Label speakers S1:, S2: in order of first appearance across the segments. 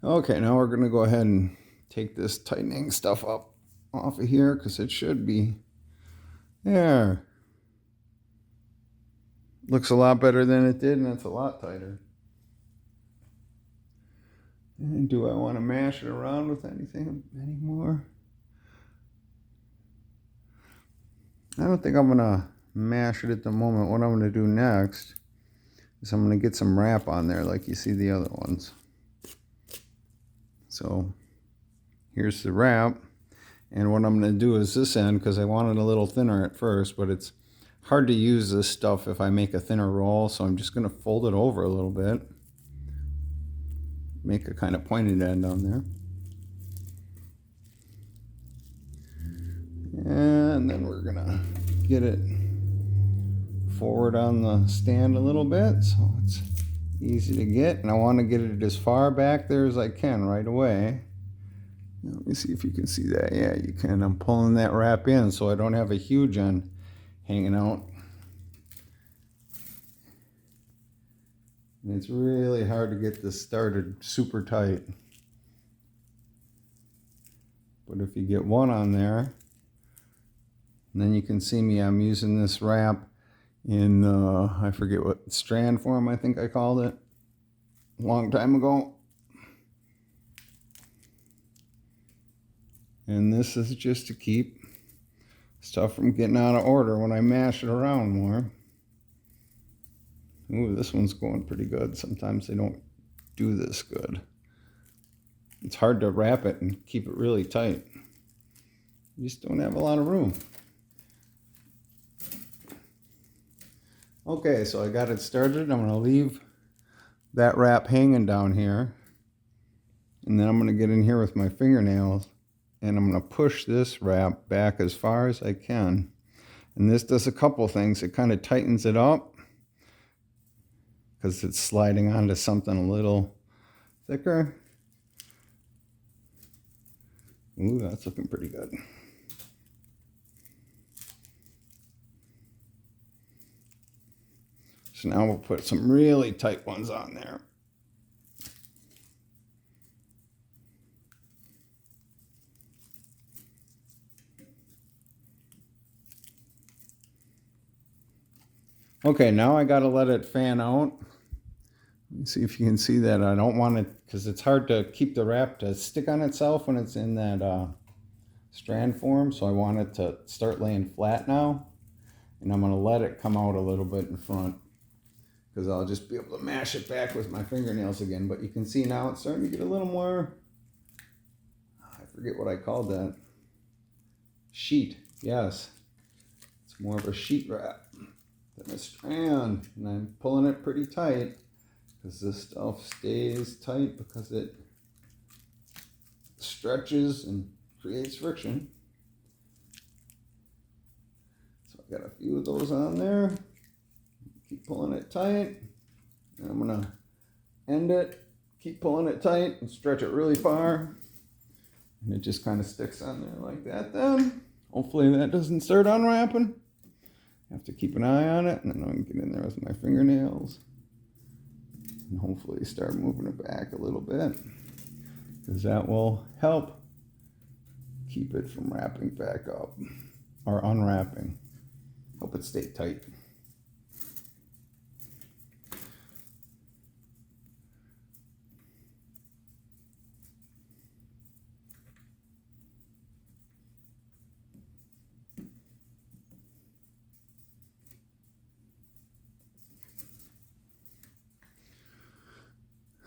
S1: Okay, now we're gonna go ahead and take this tightening stuff up off of here because it should be there. Looks a lot better than it did, and it's a lot tighter. And do I want to mash it around with anything anymore? I don't think I'm gonna mash it at the moment. What I'm gonna do next is I'm gonna get some wrap on there like you see the other ones. So here's the wrap. And what I'm going to do is this end, because I want it a little thinner at first, but it's hard to use this stuff if I make a thinner roll, so I'm just going to fold it over a little bit. Make a kind of pointed end on there. And then we're going to get it forward on the stand a little bit, so it's easy to get. And I want to get it as far back there as I can right away. Let me see if you can see that. Yeah, you can. I'm pulling that wrap in so I don't have a huge end hanging out. And it's really hard to get this started super tight. But if you get one on there, and then you can see me, I'm using this wrap in, I forget what strand form I think I called it a long time ago. And this is just to keep stuff from getting out of order when I mash it around more. Ooh, this one's going pretty good. Sometimes they don't do this good. It's hard to wrap it and keep it really tight. You just don't have a lot of room. Okay, so I got it started. I'm going to leave that wrap hanging down here. And then I'm going to get in here with my fingernails. And I'm going to push this wrap back as far as I can. And this does a couple things. It kind of tightens it up because it's sliding onto something a little thicker. Ooh, that's looking pretty good. So now we'll put some really tight ones on there. Okay, now I gotta let it fan out. Let me see if you can see that. I don't want it, because it's hard to keep the wrap to stick on itself when it's in that strand form. So I want it to start laying flat now. And I'm gonna let it come out a little bit in front, because I'll just be able to mash it back with my fingernails again. But you can see now it's starting to get a little more, I forget what I called that. Sheet, yes. It's more of a sheet wrap than a strand. And I'm pulling it pretty tight because this stuff stays tight because it stretches and creates friction. So I got a few of those on there. Keep pulling it tight. And I'm gonna end it, keep pulling it tight and stretch it really far. And it just kind of sticks on there like that then. Hopefully that doesn't start unwrapping. Have to keep an eye on it, and then I can get in there with my fingernails and hopefully start moving it back a little bit, because that will help keep it from wrapping back up or unwrapping. Help it stay tight.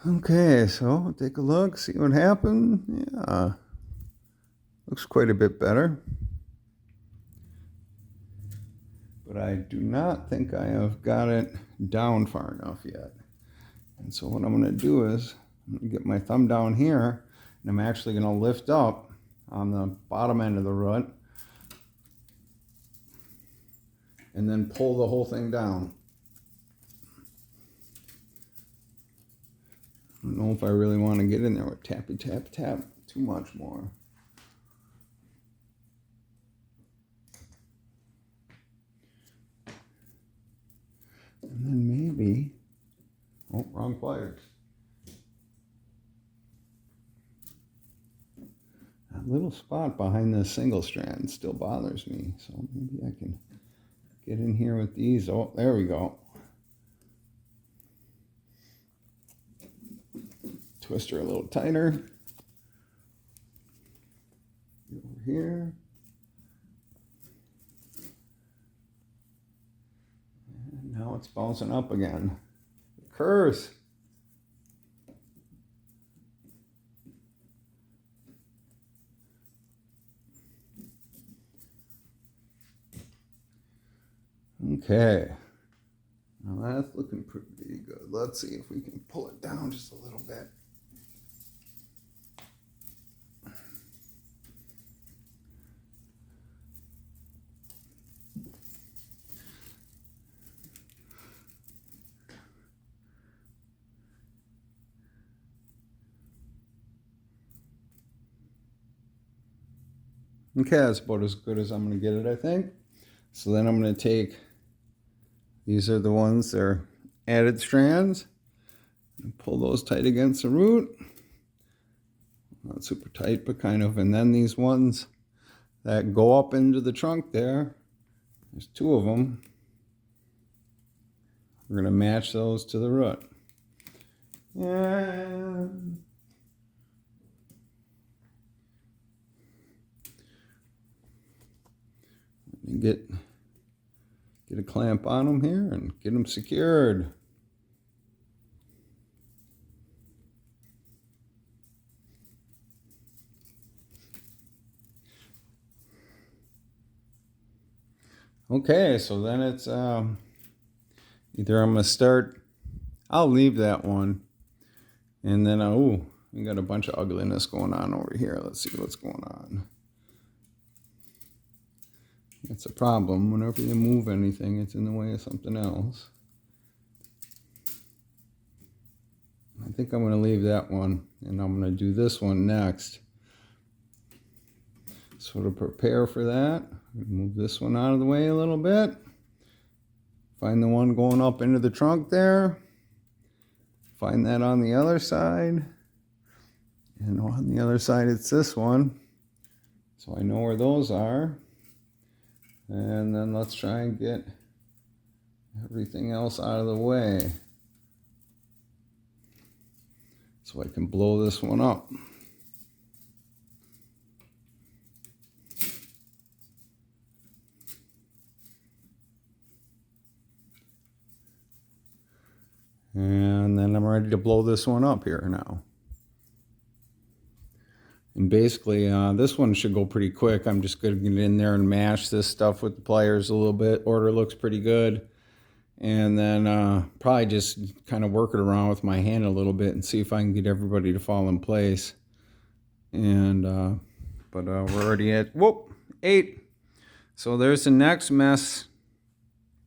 S1: Okay, so take a look, see what happened. Yeah, looks quite a bit better. But I do not think I have got it down far enough yet. And so what I'm going to do is I'm going to get my thumb down here, and I'm actually going to lift up on the bottom end of the root and then pull the whole thing down. I don't know if I really want to get in there with tappy tap tap too much more. And then maybe, oh, wrong pliers. little spot behind this single strand still bothers me. So maybe I can get in here with these. Oh, there we go. Twist her a little tighter. Over here. And now it's bouncing up again. Curse. Okay. Now that's looking pretty good. Let's see if we can pull it down just a little bit. Okay, that's about as good as I'm going to get it, I think. So then I'm going to take, these are the ones that are added strands, and pull those tight against the root. Not super tight, but kind of. And then these ones that go up into the trunk there, there's two of them. We're going to match those to the root. And get a clamp on them here and get them secured. Okay, so then it's either I'm gonna start, I'll leave that one, and then oh, we got a bunch of ugliness going on over here. Let's see what's going on. It's a problem. Whenever you move anything, it's in the way of something else. I think I'm going to leave that one, and I'm going to do this one next. So to prepare for that, move this one out of the way a little bit. Find the one going up into the trunk there. Find that on the other side. And on the other side, it's this one. So I know where those are. And then let's try and get everything else out of the way so I can blow this one up. And then I'm ready to blow this one up here now. And basically, this one should go pretty quick. I'm just going to get in there and mash this stuff with the pliers a little bit. Order looks pretty good. And then probably just kind of work it around with my hand a little bit and see if I can get everybody to fall in place. And, but we're already at, 8. So there's the next mess.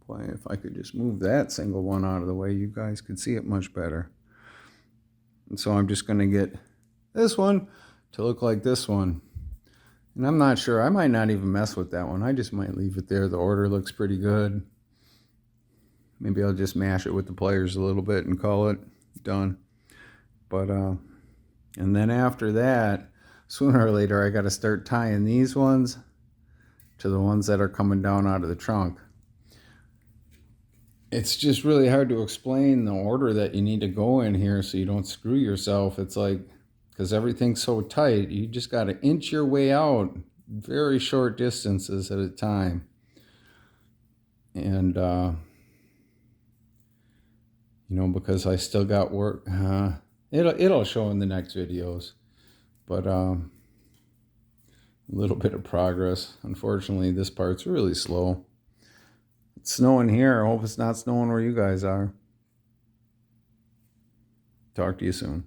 S1: Boy, if I could just move that single one out of the way, you guys could see it much better. And so I'm just going to get this one to look like this one. And I'm not sure. I might not even mess with that one. I just might leave it there. The order looks pretty good. Maybe I'll just mash it with the pliers a little bit and call it done. But, and then after that, sooner or later, I got to start tying these ones to the ones that are coming down out of the trunk. It's just really hard to explain the order that you need to go in here so you don't screw yourself. It's like, because everything's so tight, you just got to inch your way out very short distances at a time. And, you know, because I still got work, it'll show in the next videos. But a little bit of progress. Unfortunately, this part's really slow. It's snowing here. I hope it's not snowing where you guys are. Talk to you soon.